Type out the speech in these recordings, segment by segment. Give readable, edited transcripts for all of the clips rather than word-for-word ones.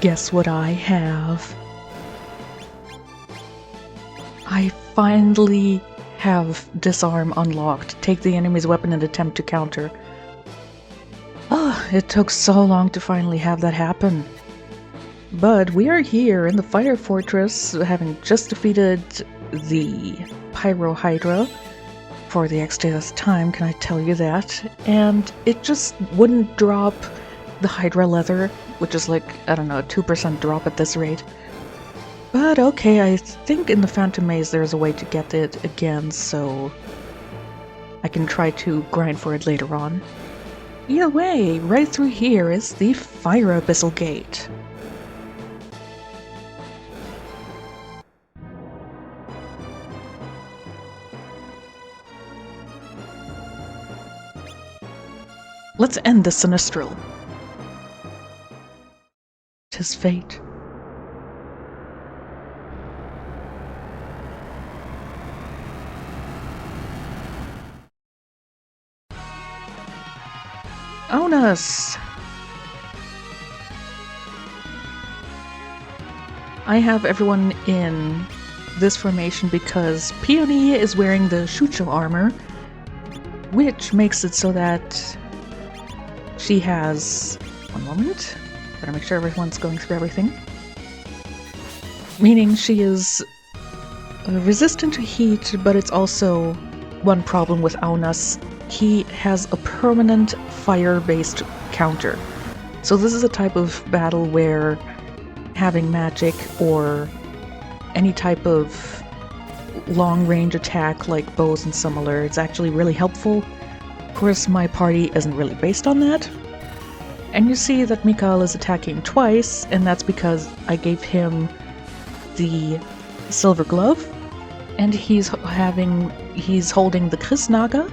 Guess what I have? I finally have Disarm unlocked. Take the enemy's weapon and attempt to counter. It took so long to finally have that happen. But we are here in the Fire Fortress, having just defeated the Pyro Hydra for the Xth time, can I tell you that? And it just wouldn't drop the Hydra leather, which is like, I don't know, a 2% drop at this rate. But okay, I think in the Phantom Maze there's a way to get it again, so I can try to grind for it later on. Either way, right through here is the Fire Abyssal Gate. Let's end the Sinistral. 'Tis fate. Onus! I have everyone in this formation because Peony is wearing the Shucho armor, which makes it so that she has... one moment. Better make sure everyone's going through everything. Meaning she is resistant to heat, but it's also one problem with Aunas. He has a permanent fire-based counter. So this is a type of battle where having magic or any type of long-range attack like bows and similar is actually really helpful. Of course, my party isn't really based on that. And you see that Mikael is attacking twice, and that's because I gave him the Silver Glove, and he's holding the Krisnaga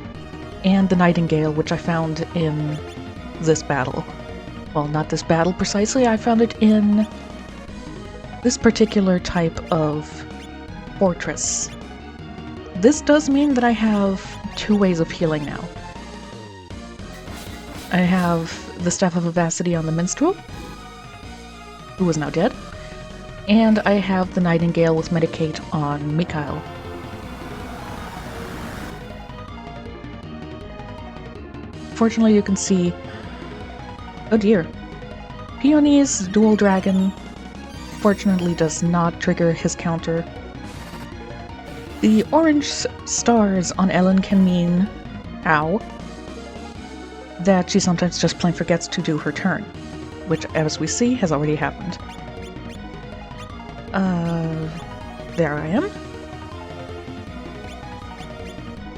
and the Nightingale, which I found in this battle. Well, not this battle precisely, I found it in this particular type of fortress. This does mean that I have two ways of healing now. I have the Staff of Vivacity on the Minstrel, who is now dead, and I have the Nightingale with Medicate on Mikael. Fortunately, you can see... oh dear. Peony's Dual Dragon fortunately does not trigger his counter. The orange stars on Ellen can mean... ow. That she sometimes just plain forgets to do her turn, which, as we see, has already happened. There I am.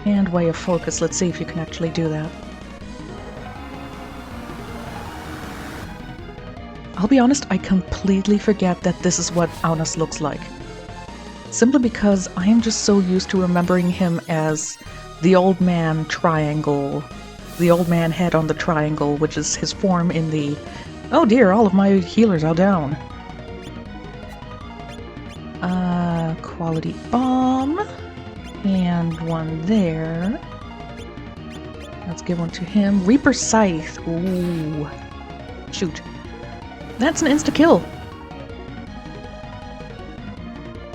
And Way of Focus, let's see if you can actually do that. I'll be honest, I completely forget that this is what Aunas looks like. Simply because I am just so used to remembering him as the old man triangle, the old man head on the triangle, which is his form in the... oh dear, all of my healers are down. Quality Bomb. And one there. Let's give one to him. Reaper Scythe. Ooh. Shoot. That's an insta-kill!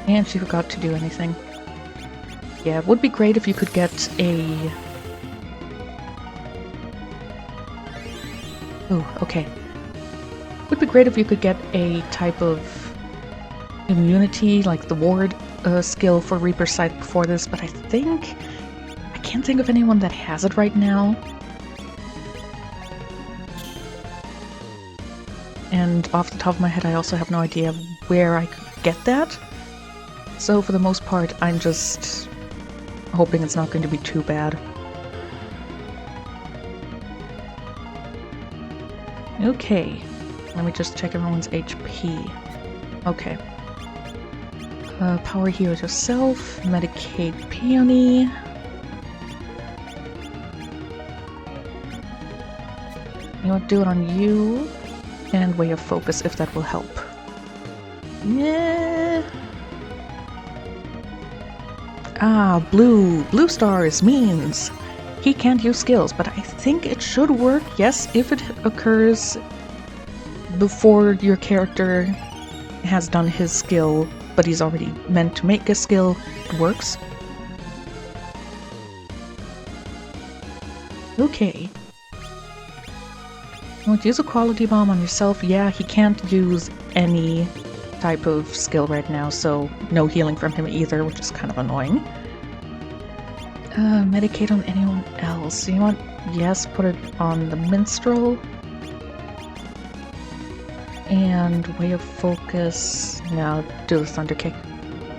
And she forgot to do anything. Yeah, it would be great if you could get a... ooh, okay. Would be great if you could get a type of immunity, like the ward skill for Reaper Scythe before this, but I can't think of anyone that has it right now. And off the top of my head, I also have no idea where I could get that. So for the most part, I'm just hoping it's not going to be too bad. Okay, let me just check everyone's HP. Okay. Power heal yourself, medicate Peony. You know what, do it on you. And Way of Focus, if that will help. Yeah. Ah, blue. Blue stars means he can't use skills, but I think it should work, yes, if it occurs before your character has done his skill, but he's already meant to make a skill, it works. Okay. You want to use a quality bomb on yourself? Yeah, he can't use any type of skill right now, so no healing from him either, which is kind of annoying. Medicate on anyone else. You want? Yes, put it on the minstrel. And way of focus. Now do the thunder kick.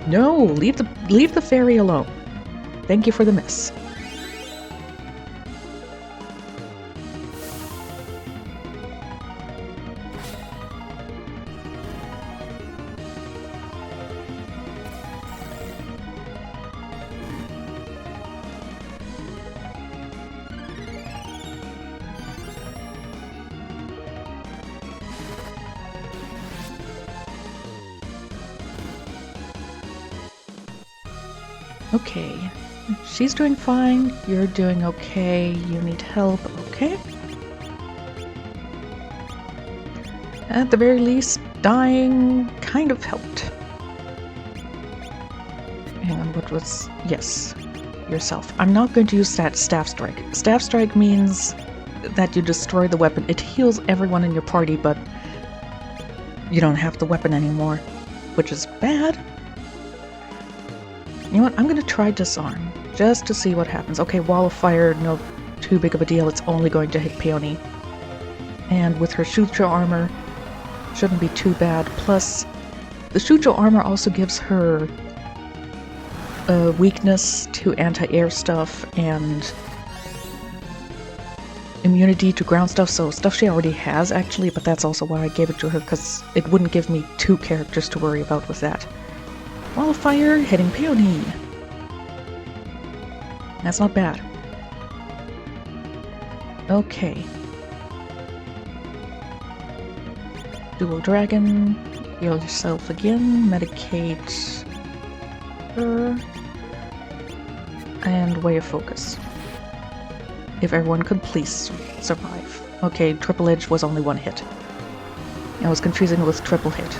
No, leave the fairy alone. Thank you for the miss. Okay, she's doing fine, you're doing okay, you need help, okay. At the very least, dying kind of helped. Hang on, what was... yes, yourself. I'm not going to use that Staff Strike. Staff Strike means that you destroy the weapon. It heals everyone in your party, but you don't have the weapon anymore, which is bad. You know what, I'm gonna try Disarm, just to see what happens. Okay, Wall of Fire, no too big of a deal, it's only going to hit Peony. And with her Shucho armor, shouldn't be too bad. Plus, the Shucho armor also gives her a weakness to anti-air stuff and immunity to ground stuff, so stuff she already has actually, but that's also why I gave it to her, because it wouldn't give me two characters to worry about with that. Wall of Fire, hitting Peony. That's not bad. Okay. Dual Dragon, heal yourself again, medicate her, and Way of Focus. If everyone could please survive. Okay, Triple Edge was only one hit. I was confusing it with Triple Hit.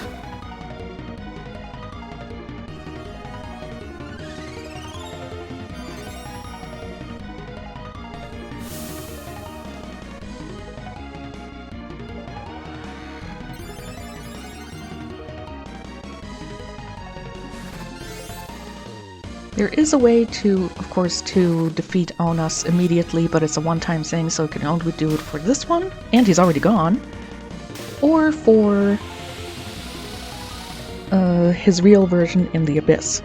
There is a way to, of course, to defeat Aunas immediately, but it's a one-time thing, so you can only do it for this one, and he's already gone, or for his real version in the Abyss.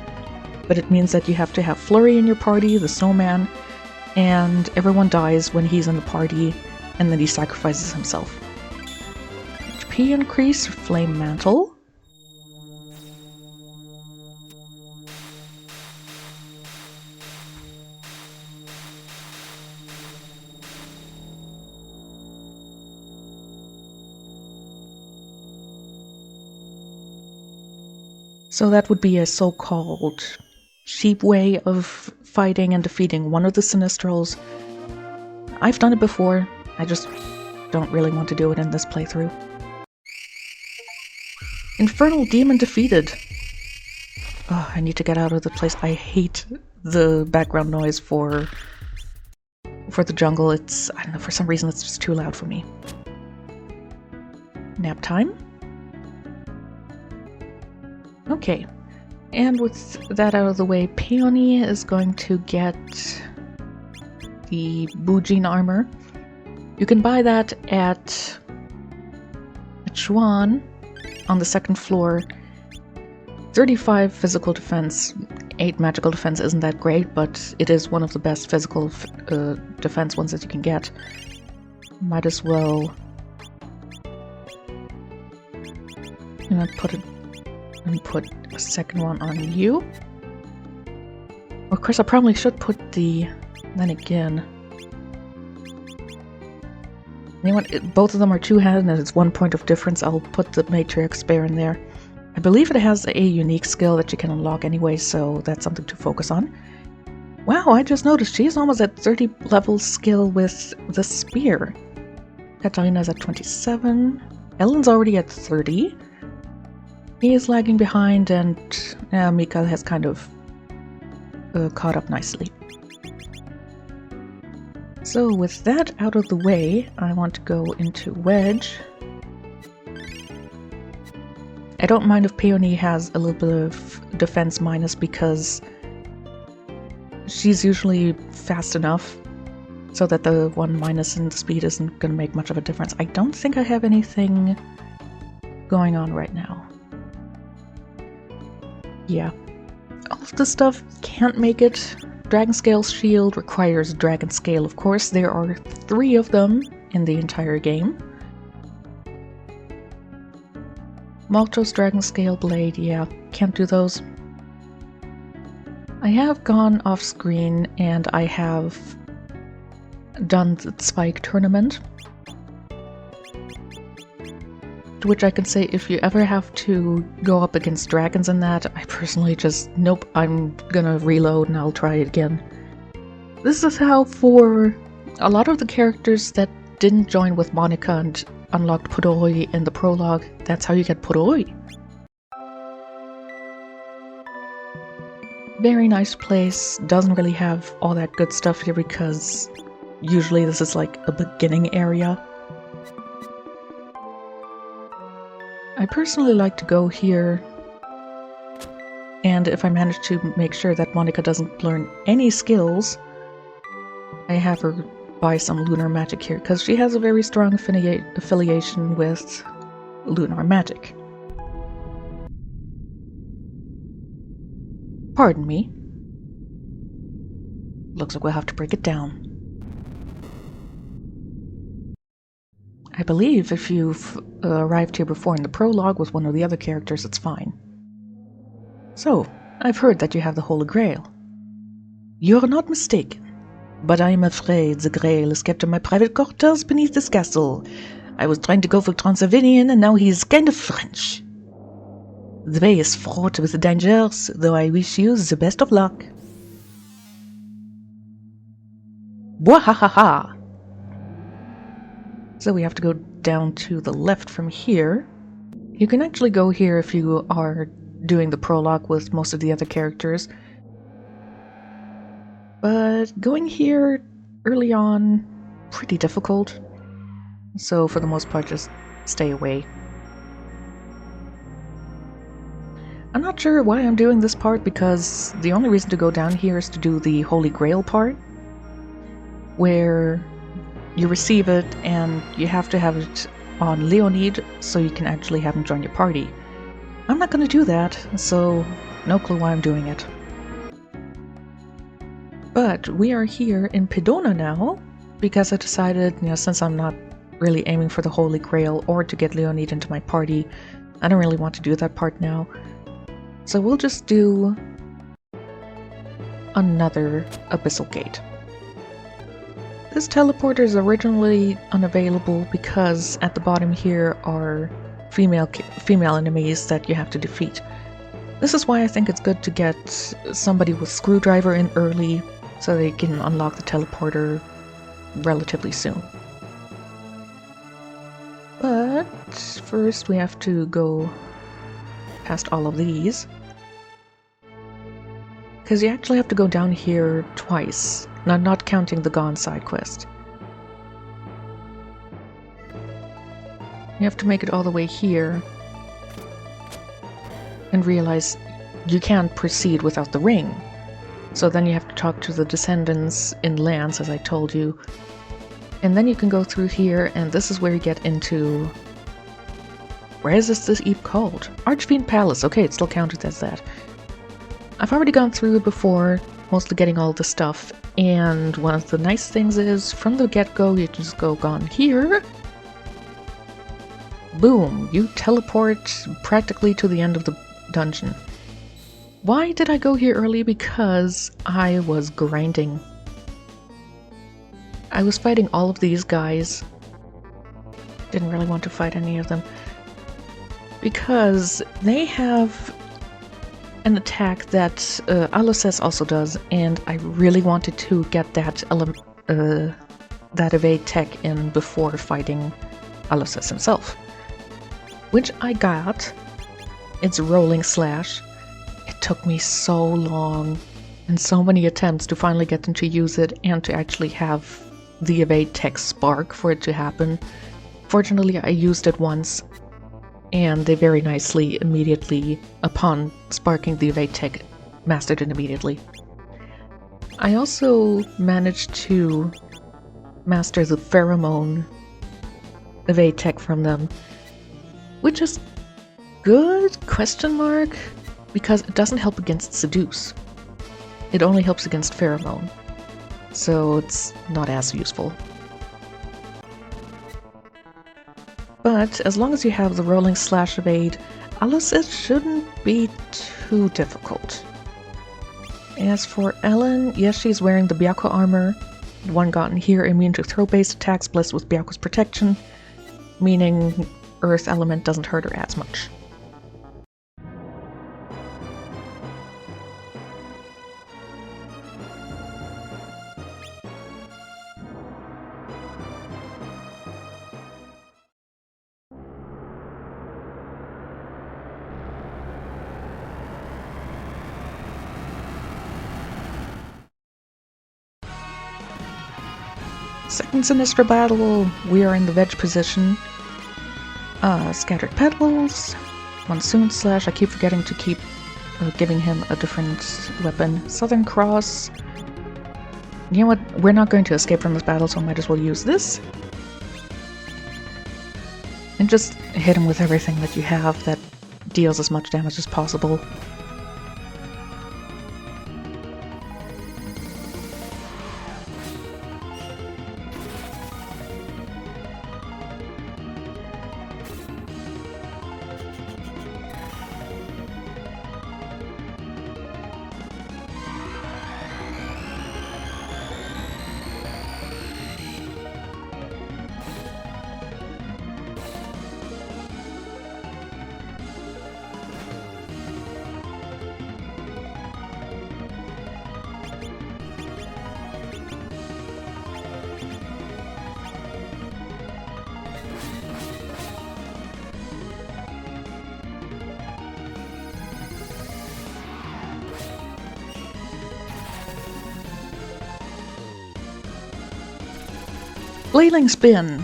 But it means that you have to have Flurry in your party, the Snowman, and everyone dies when he's in the party, and then he sacrifices himself. HP increase, Flame Mantle. So that would be a so-called cheap way of fighting and defeating one of the Sinistrals. I've done it before, I just don't really want to do it in this playthrough. Infernal Demon defeated! Oh, I need to get out of the place. I hate the background noise for the jungle. It's, I don't know, for some reason it's just too loud for me. Nap time? Okay, and with that out of the way, Peony is going to get the Bujin armor. You can buy that at Chuan on the second floor. 35 physical defense, 8 magical defense isn't that great, but it is one of the best physical defense ones that you can get. Might as well put a second one on you. Of course, I probably should put the... then again... you know what? Both of them are two-handed and it's 1 point of difference. I'll put the Matrix Bear in there. I believe it has a unique skill that you can unlock anyway, so that's something to focus on. Wow, I just noticed she's almost at 30 level skill with the spear. Katarina's at 27. Ellen's already at 30. He is lagging behind, and Mikael has kind of caught up nicely. So with that out of the way, I want to go into Wedge. I don't mind if Peony has a little bit of defense minus because she's usually fast enough so that the 1 minus in speed isn't going to make much of a difference. I don't think I have anything going on right now. Yeah. All of this stuff can't make it. Dragon Scale's shield requires Dragon Scale, of course. There are 3 of them in the entire game. Malto's Dragon Scale Blade, yeah, can't do those. I have gone off screen and I have done the Spike tournament. To which I can say, if you ever have to go up against dragons in that, I personally just, nope, I'm gonna reload and I'll try it again. This is how, for a lot of the characters that didn't join with Monica and unlocked Puroi in the prologue, that's how you get Puroi. Very nice place, doesn't really have all that good stuff here because usually this is like a beginning area. I personally like to go here, and if I manage to make sure that Monica doesn't learn any skills, I have her buy some lunar magic here, because she has a very strong affiliation with lunar magic. Pardon me. Looks like we'll have to break it down. I believe if you've arrived here before in the prologue with one of the other characters, it's fine. So, I've heard that you have the Holy Grail. You're not mistaken, but I am afraid the Grail is kept in my private quarters beneath this castle. I was trying to go for Transylvanian and now he's kind of French. The way is fraught with dangers, though I wish you the best of luck. Wahahaha! So we have to go down to the left from here. You can actually go here if you are doing the prologue with most of the other characters. But going here early on, pretty difficult. So for the most part, just stay away. I'm not sure why I'm doing this part, because the only reason to go down here is to do the Holy Grail part, where you receive it, and you have to have it on Leonid so you can actually have him join your party. I'm not going to do that, so no clue why I'm doing it. But we are here in Pedona now, because I decided, since I'm not really aiming for the Holy Grail or to get Leonid into my party, I don't really want to do that part now. So we'll just do another Abyssal Gate. This teleporter is originally unavailable because at the bottom here are female enemies that you have to defeat. This is why I think it's good to get somebody with Screwdriver in early so they can unlock the teleporter relatively soon. But first we have to go past all of these, because you actually have to go down here twice. Not counting the Gone side quest. You have to make it all the way here and realize you can't proceed without the ring. So then you have to talk to the descendants in Lance, as I told you. And then you can go through here, and this is where you get into... Where is this Eve called? Archfiend Palace. Okay, it's still counted as that. I've already gone through it before, mostly getting all the stuff. And one of the nice things is, from the get-go, you just go gone here. Boom, you teleport practically to the end of the dungeon. Why did I go here early? Because I was grinding. I was fighting all of these guys. Didn't really want to fight any of them. Because they have an attack that Aluces also does, and I really wanted to get that evade tech in before fighting Aluces himself. which I got. It's Rolling Slash. It took me so long and so many attempts to finally get them to use it and to actually have the evade tech spark for it to happen. Fortunately, I used it once, and they very nicely, immediately, upon sparking the evade tech, mastered it immediately. I also managed to master the pheromone evade tech from them, which is good, question mark, because it doesn't help against seduce. It only helps against pheromone, so it's not as useful. But as long as you have the Rolling Slash evade, Alice, it shouldn't be too difficult. As for Ellen, yes, she's wearing the Byakuya armor, the one gotten here, immune to throw-based attacks, blessed with Byakuya's protection, meaning Earth element doesn't hurt her as much. Second Sinistra battle, we are in the veg position. Scattered Petals, Monsoon Slash, I keep forgetting to keep giving him a different weapon. Southern Cross. You know what, we're not going to escape from this battle, so I might as well use this. And just hit him with everything that you have that deals as much damage as possible. Flailing Spin!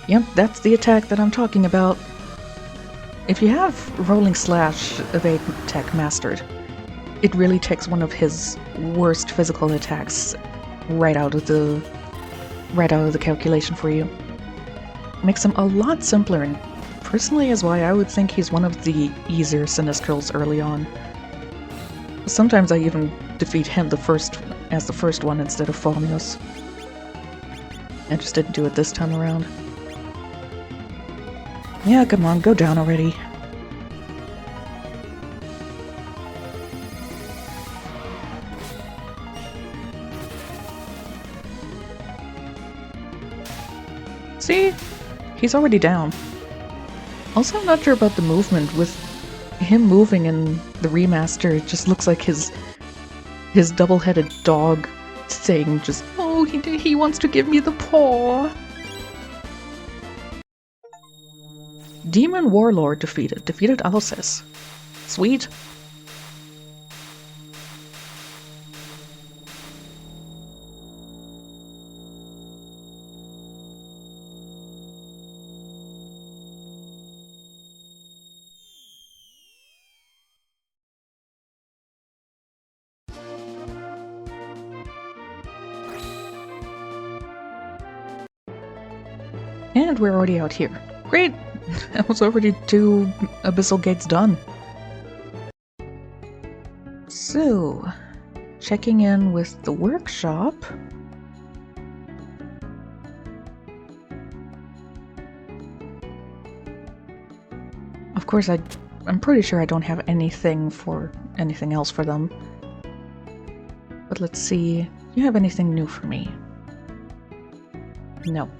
Yep, that's the attack that I'm talking about. If you have Rolling Slash evade tech mastered, it really takes one of his worst physical attacks right out of the calculation for you. Makes him a lot simpler, and personally is why I would think he's one of the easier Sinistrals early on. Sometimes I even defeat him as the first one instead of Falmios. I just didn't do it this time around. Yeah, come on, go down already. See? He's already down. Also, I'm not sure about the movement. With him moving in the remaster, it just looks like his double-headed dog thing just, oh, he wants to give me the paw. Demon Warlord defeated Alces. Sweet. And we're already out here. Great! I was already 2 Abyssal Gates done. So, checking in with the workshop. Of course, I'm pretty sure I don't have anything else for them. But let's see. Do you have anything new for me? No.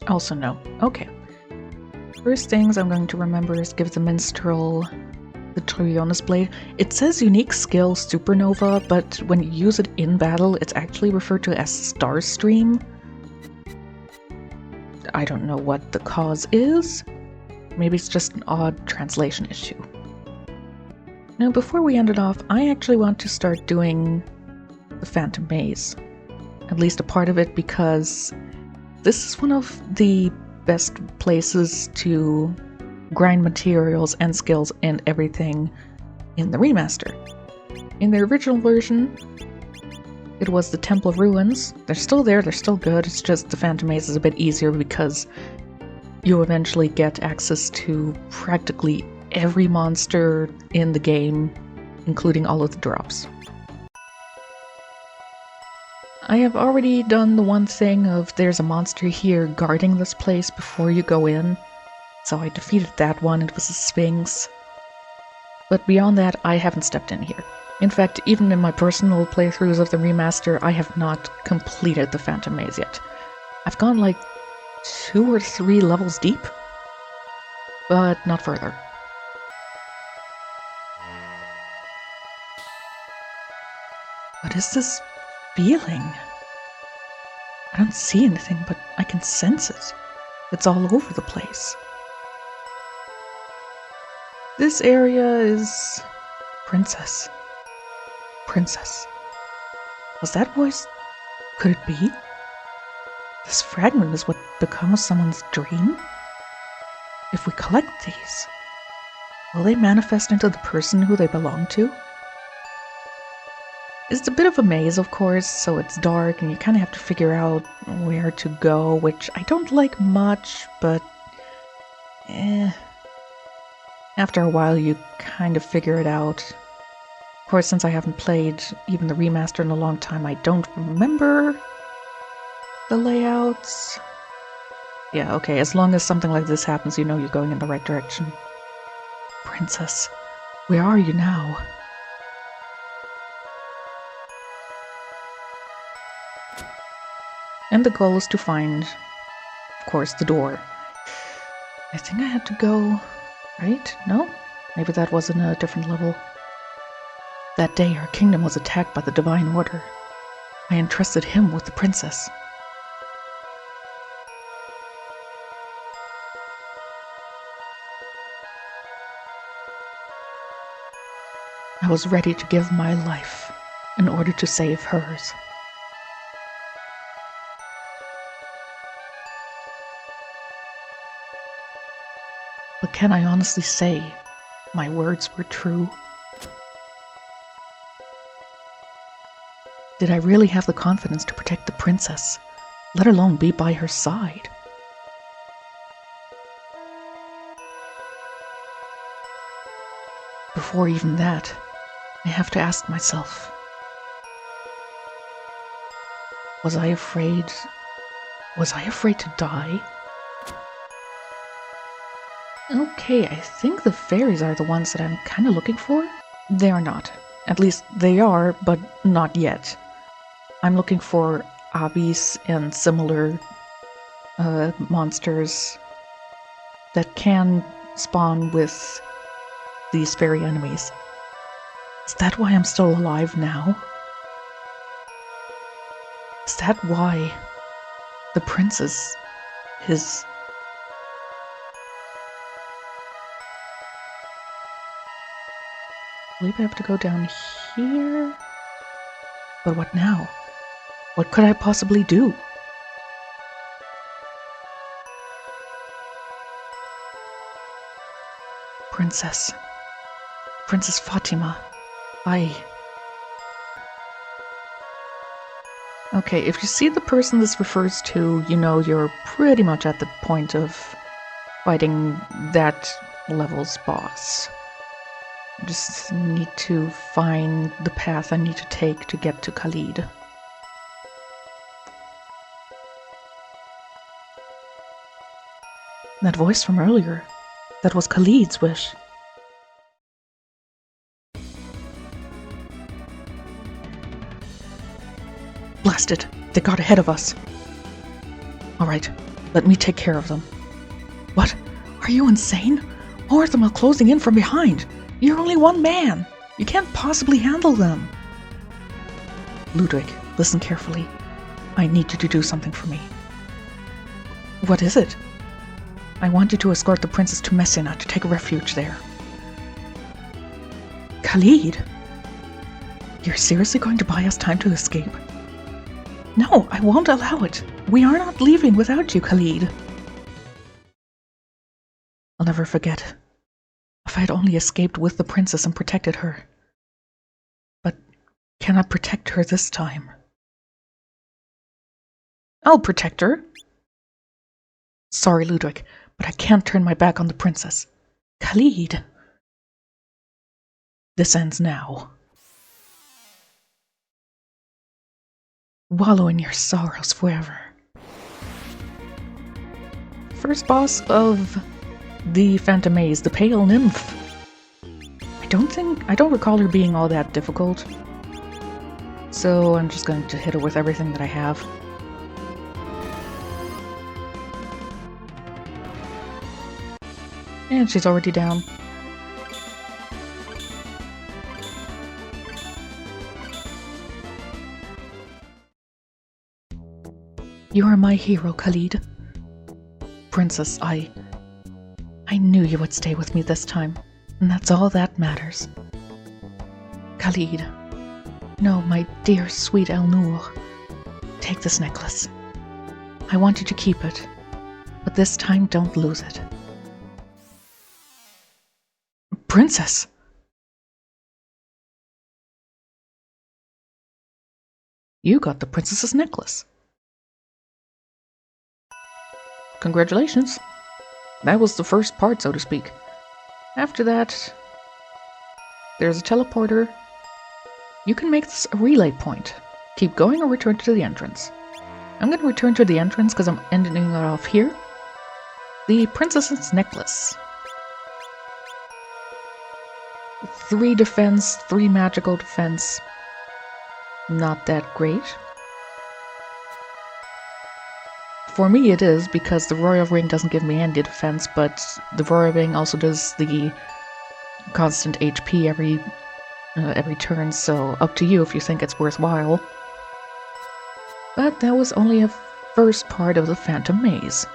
Also no. Okay. First things I'm going to remember is give the minstrel the Trionis Blade. It says unique skill Supernova, but when you use it in battle, it's actually referred to as Starstream. I don't know what the cause is. Maybe it's just an odd translation issue. Now, before we end it off, I actually want to start doing the Phantom Maze. At least a part of it, because this is one of the best places to grind materials and skills and everything in the remaster. In the original version, it was the Temple Ruins. They're still there, they're still good, it's just the Phantom Maze is a bit easier because you eventually get access to practically every monster in the game, including all of the drops. I have already done the one thing of there's a monster here guarding this place before you go in, so I defeated that one. It was a Sphinx. But beyond that, I haven't stepped in here. In fact, even in my personal playthroughs of the remaster, I have not completed the Phantom Maze yet. I've gone like 2 or 3 levels deep, but not further. What is this feeling? I don't see anything, but I can sense it. It's all over the place. This area is... Princess. Princess. Was that voice... Could it be? This fragment is what becomes someone's dream? If we collect these, will they manifest into the person who they belong to? It's a bit of a maze, of course, so it's dark and you kind of have to figure out where to go, which I don't like much, but after a while you kind of figure it out. Of course, since I haven't played even the remaster in a long time, I don't remember the layouts. Yeah, okay, as long as something like this happens, you know you're going in the right direction. Princess, where are you now? And the goal is to find, of course, the door. I think I had to go... right? No? Maybe that was in a different level. That day, our kingdom was attacked by the Divine Order. I entrusted him with the princess. I was ready to give my life in order to save hers. But can I honestly say my words were true? Did I really have the confidence to protect the princess, let alone be by her side? Before even that, I have to ask myself, was I afraid to die? Okay, I think the fairies are the ones that I'm kind of looking for. They are not. At least they are, but not yet. I'm looking for Abis and similar monsters that can spawn with these fairy enemies. Is that why I'm still alive now? Is that why the princess is... I believe I have to go down here? But what now? What could I possibly do? Princess. Princess Fatima. Okay, if you see the person this refers to, you know you're pretty much at the point of fighting that level's boss. I just need to find the path I need to take to get to Khalid. That voice from earlier, that was Khalid's wish. Blast it! They got ahead of us. Alright, let me take care of them. What? Are you insane? More of them are closing in from behind. You're only one man. You can't possibly handle them. Ludwig, listen carefully. I need you to do something for me. What is it? I want you to escort the princess to Messina to take refuge there. Khalid? You're seriously going to buy us time to escape? No, I won't allow it. We are not leaving without you, Khalid. I'll never forget. If I had only escaped with the princess and protected her. But can I protect her this time? I'll protect her. Sorry, Ludwig, but I can't turn my back on the princess. Khalid. This ends now. Wallow in your sorrows forever. First boss of the Phantom Maze, the Pale Nymph. I don't recall her being all that difficult. So I'm just going to hit her with everything that I have. And she's already down. You are my hero, Khalid. Princess, I knew you would stay with me this time, and that's all that matters. Khalid. No, my dear, sweet El-Noor. Take this necklace. I want you to keep it, but this time don't lose it. Princess! You got the princess's necklace. Congratulations. That was the first part, so to speak. After that, there's a teleporter. You can make this a relay point. Keep going or return to the entrance. I'm going to return to the entrance because I'm ending it off here. The princess's necklace. 3 defense, 3 magical defense. Not that great. For me it is, because the Royal Ring doesn't give me any defense, but the Royal Ring also does the constant HP every turn, so up to you if you think it's worthwhile. But that was only a first part of the Phantom Maze.